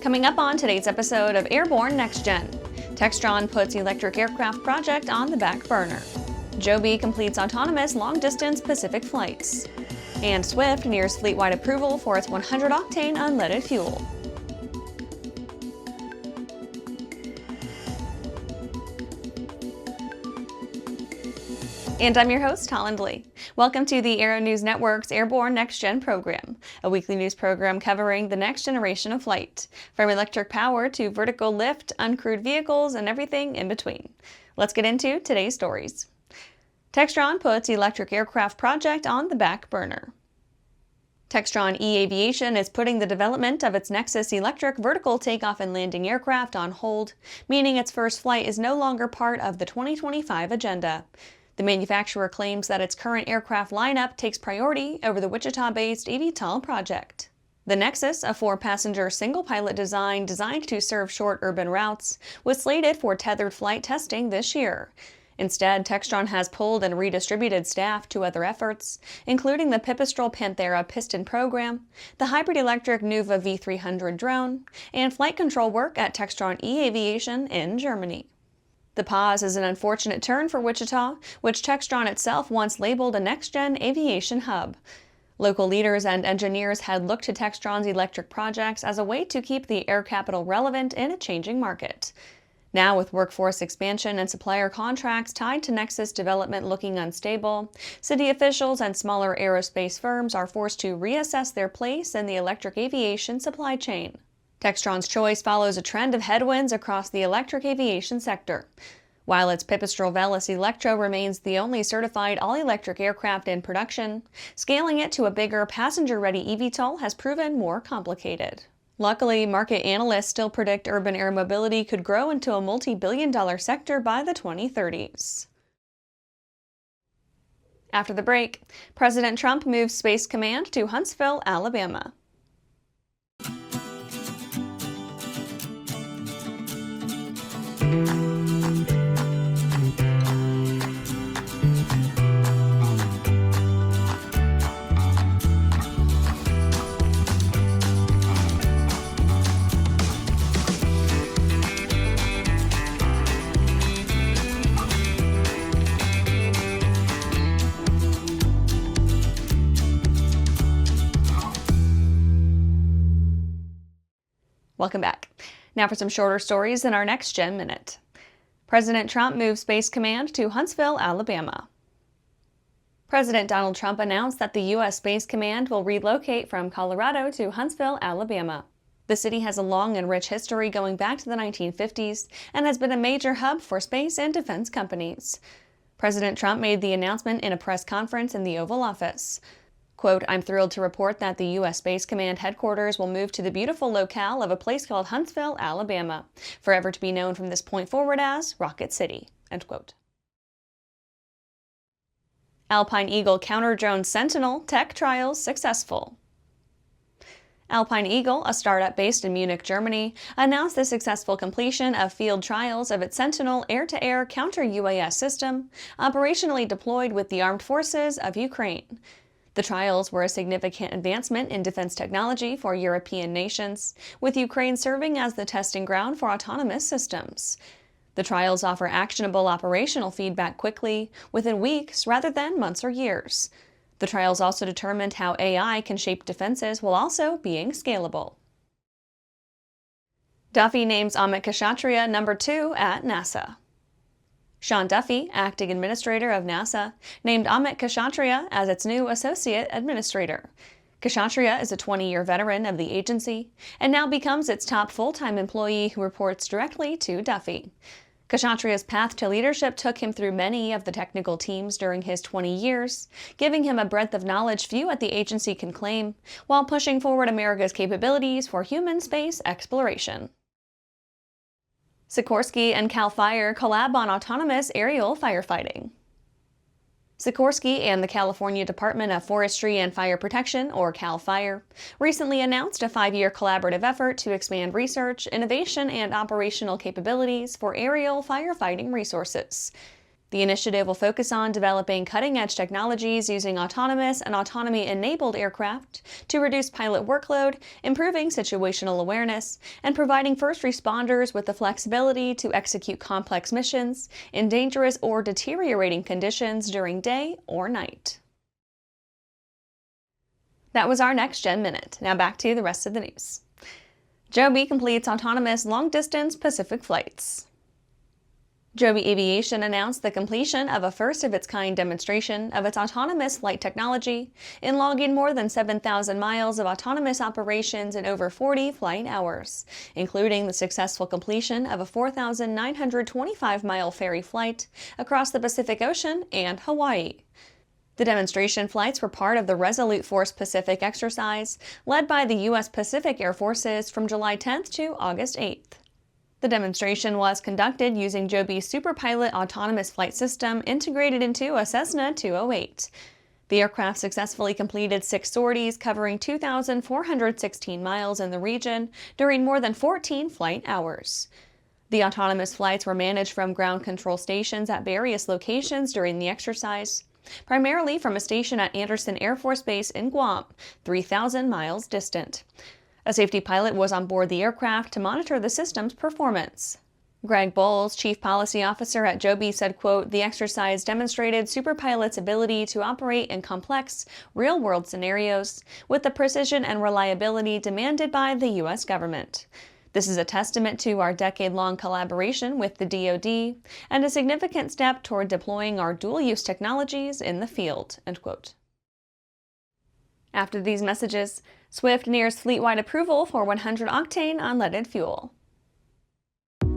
Coming up on today's episode of Airborne-NextGen, Textron puts electric aircraft project on the back burner. Joby completes autonomous long-distance Pacific flights. And Swift nears fleet-wide approval for its 100-octane unleaded fuel. And I'm your host, Holland Lee. Welcome to the Aero-News Network's Airborne-NextGen program, a weekly news program covering the next generation of flight, from electric power to vertical lift, uncrewed vehicles, and everything in between. Let's get into today's stories. Textron puts electric aircraft project on the back burner. Textron eAviation is putting the development of its Nexus electric vertical takeoff and landing aircraft on hold, meaning its first flight is no longer part of the 2025 agenda. The manufacturer claims that its current aircraft lineup takes priority over the Wichita-based eVTOL project. The Nexus, a 4-passenger single-pilot design designed to serve short urban routes, was slated for tethered flight testing this year. Instead, Textron has pulled and redistributed staff to other efforts, including the Pipistrel Panthera piston program, the hybrid-electric Nuva V300 drone, and flight control work at Textron eAviation in Germany. The pause is an unfortunate turn for Wichita, which Textron itself once labeled a next-gen aviation hub. Local leaders and engineers had looked to Textron's electric projects as a way to keep the air capital relevant in a changing market. Now, with workforce expansion and supplier contracts tied to Nexus development looking unstable, city officials and smaller aerospace firms are forced to reassess their place in the electric aviation supply chain. Textron's choice follows a trend of headwinds across the electric aviation sector. While its Pipistrel Velis Electro remains the only certified all-electric aircraft in production, scaling it to a bigger passenger-ready eVTOL has proven more complicated. Luckily, market analysts still predict urban air mobility could grow into a multi-billion-dollar sector by the 2030s. After the break, President Trump moves Space Command to Huntsville, Alabama. Welcome back. Now for some shorter stories in our Next Gen Minute. President Trump moves Space Command to Huntsville, Alabama. President Donald Trump announced that the U.S. Space Command will relocate from Colorado to Huntsville, Alabama. The city has a long and rich history going back to the 1950s and has been a major hub for space and defense companies. President Trump made the announcement in a press conference in the Oval Office. Quote, "I'm thrilled to report that the U.S. Space Command headquarters will move to the beautiful locale of a place called Huntsville, Alabama, forever to be known from this point forward as Rocket City." End quote. Alpine Eagle counter-drone Sentinel tech trials successful. Alpine Eagle, a startup based in Munich, Germany, announced the successful completion of field trials of its Sentinel air-to-air counter-UAS system, operationally deployed with the armed forces of Ukraine. The trials were a significant advancement in defense technology for European nations, with Ukraine serving as the testing ground for autonomous systems. The trials offer actionable operational feedback quickly, within weeks rather than months or years. The trials also determined how AI can shape defenses while also being scalable. Duffy names Amit Kshatriya number 2 at NASA. Sean Duffy, acting administrator of NASA, named Amit Kshatriya as its new associate administrator. Kshatriya is a 20-year veteran of the agency and now becomes its top full-time employee who reports directly to Duffy. Kshatriya's path to leadership took him through many of the technical teams during his 20 years, giving him a breadth of knowledge few at the agency can claim, while pushing forward America's capabilities for human space exploration. Sikorsky-CAL collab on autonomous aerial firefighting. Sikorsky and the California Department of Forestry and Fire Protection, or CAL FIRE, recently announced a 5-year collaborative effort to expand research, innovation, and operational capabilities for aerial firefighting resources. The initiative will focus on developing cutting-edge technologies using autonomous and autonomy-enabled aircraft to reduce pilot workload, improving situational awareness, and providing first responders with the flexibility to execute complex missions in dangerous or deteriorating conditions during day or night. That was our Next Gen Minute. Now back to the rest of the news. Joby completes autonomous long-distance Pacific flights. Joby Aviation announced the completion of a first-of-its-kind demonstration of its autonomous flight technology in logging more than 7,000 miles of autonomous operations in over 40 flight hours, including the successful completion of a 4,925-mile ferry flight across the Pacific Ocean and Hawaii. The demonstration flights were part of the Resolute Force Pacific exercise led by the U.S. Pacific Air Forces from July 10th to August 8th. The demonstration was conducted using Joby's Superpilot autonomous flight system integrated into a Cessna 208. The aircraft successfully completed 6 sorties covering 2,416 miles in the region during more than 14 flight hours. The autonomous flights were managed from ground control stations at various locations during the exercise, primarily from a station at Andersen Air Force Base in Guam, 3,000 miles distant. A safety pilot was on board the aircraft to monitor the system's performance. Greg Bowles, Chief Policy Officer at Joby, said, quote, "The exercise demonstrated Superpilot's ability to operate in complex, real-world scenarios with the precision and reliability demanded by the U.S. government. This is a testament to our decade-long collaboration with the DoD and a significant step toward deploying our dual-use technologies in the field," end quote. After these messages, Swift nears fleet-wide approval for 100-octane unleaded fuel.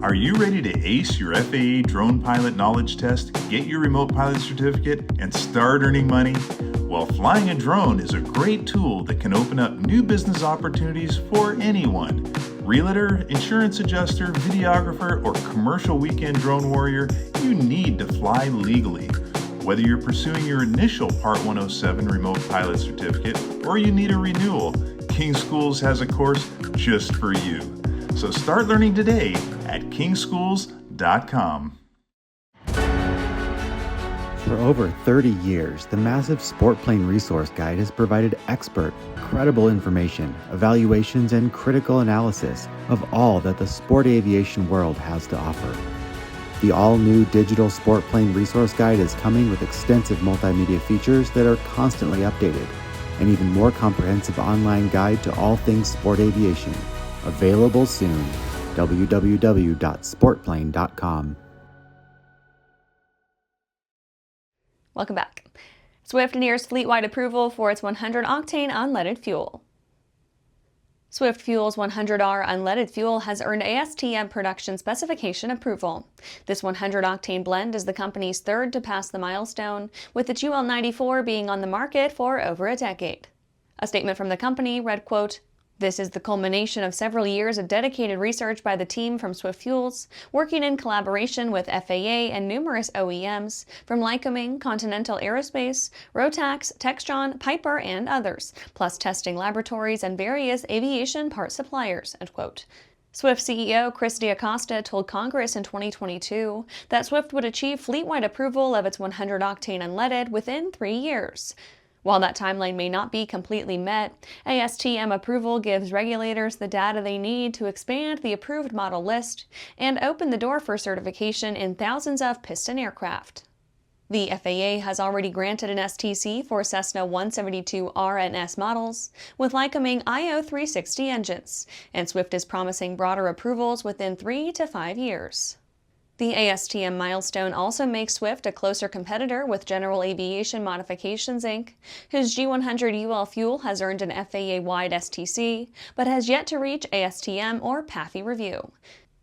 Are you ready to ace your FAA drone pilot knowledge test, get your remote pilot certificate, and start earning money? Well, flying a drone is a great tool that can open up new business opportunities for anyone. Realtor, insurance adjuster, videographer, or commercial weekend drone warrior, you need to fly legally. Whether you're pursuing your initial Part 107 remote pilot certificate or you need a renewal, King Schools has a course just for you. So start learning today at kingschools.com. For over 30 years, the massive Sport Plane Resource Guide has provided expert, credible information, evaluations, and critical analysis of all that the sport aviation world has to offer. The all-new digital Sport Plane Resource Guide is coming with extensive multimedia features that are constantly updated, an even more comprehensive online guide to all things sport aviation. Available soon. www.sportplane.com. Welcome back. Swift nears fleet-wide approval for its 100-octane unleaded fuel. Swift Fuel's 100R unleaded fuel has earned ASTM production specification approval. This 100-octane blend is the company's third to pass the milestone, with its UL94 being on the market for over a decade. A statement from the company read, quote, "This is the culmination of several years of dedicated research by the team from Swift Fuels, working in collaboration with FAA and numerous OEMs, from Lycoming, Continental Aerospace, Rotax, Textron, Piper, and others, plus testing laboratories and various aviation part suppliers," end quote. Swift CEO Chris D'Acosta told Congress in 2022 that Swift would achieve fleet-wide approval of its 100-octane unleaded within 3 years. While that timeline may not be completely met, ASTM approval gives regulators the data they need to expand the approved model list and open the door for certification in thousands of piston aircraft. The FAA has already granted an STC for Cessna 172R and S models with Lycoming IO360 engines, and Swift is promising broader approvals within 3 to 5 years. The ASTM milestone also makes Swift a closer competitor with General Aviation Modifications, Inc., whose G100UL fuel has earned an FAA-wide STC, but has yet to reach ASTM or PAFI review.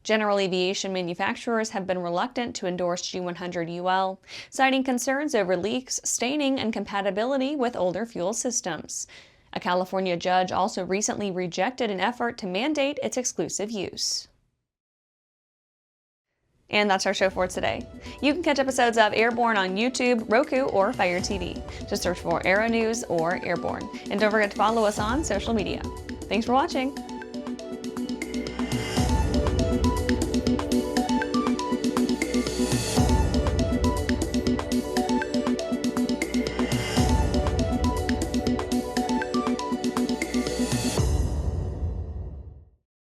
General aviation manufacturers have been reluctant to endorse G100UL, citing concerns over leaks, staining, and compatibility with older fuel systems. A California judge also recently rejected an effort to mandate its exclusive use. And that's our show for today. You can catch episodes of Airborne on YouTube, Roku, or Fire TV. Just search for Aero-News or Airborne. And don't forget to follow us on social media. Thanks for watching.